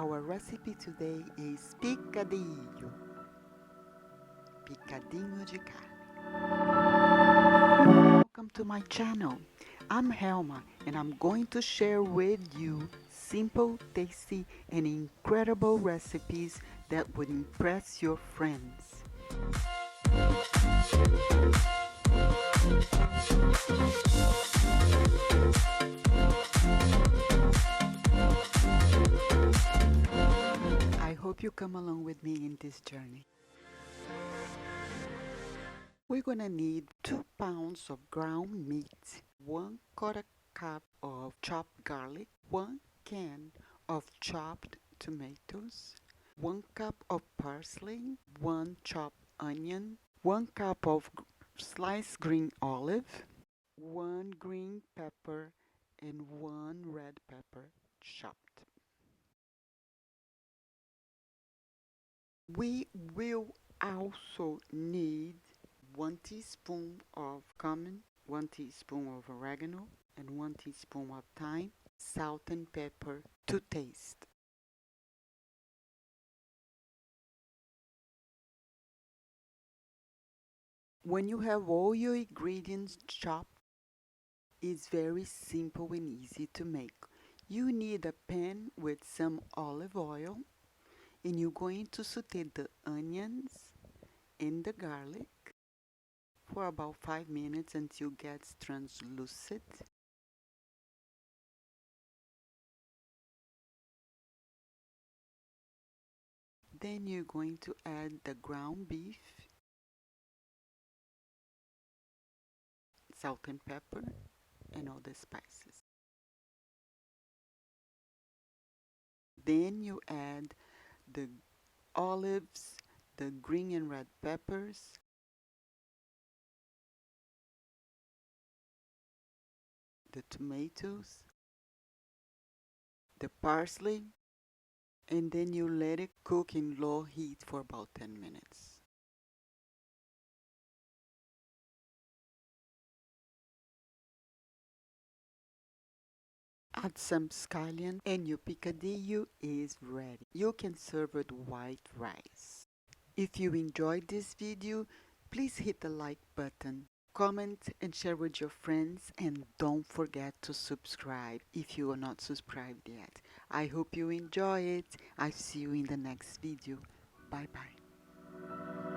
Our recipe today is picadillo, picadinho de carne. Welcome to my channel. I'm Helma and I'm going to share with you simple, tasty and incredible recipes that would impress your friends. I hope you come along with me in this journey. We're gonna need 2 pounds of ground meat, 1/4 cup of chopped garlic, 1 can of chopped tomatoes, 1 cup of parsley, 1 chopped onion, 1 cup of sliced green olive, 1 green pepper, and 1 red pepper chopped. We will also need 1 teaspoon of cumin, 1 teaspoon of oregano, and 1 teaspoon of thyme, salt and pepper to taste. When you have all your ingredients chopped, it's very simple and easy to make. You need a pan with some olive oil, and you're going to saute the onions and the garlic for about 5 minutes until it gets translucent. Then you're going to add the ground beef, salt and pepper, and all the spices. Then you add the olives, the green and red peppers, the tomatoes, the parsley, and then you let it cook in low heat for about 10 minutes. Add some scallion and your picadillo is ready. You can serve with white rice. If you enjoyed this video, please hit the like button, comment and share with your friends, and don't forget to subscribe if you are not subscribed yet. I hope you enjoy it. I'll see you in the next video. Bye bye.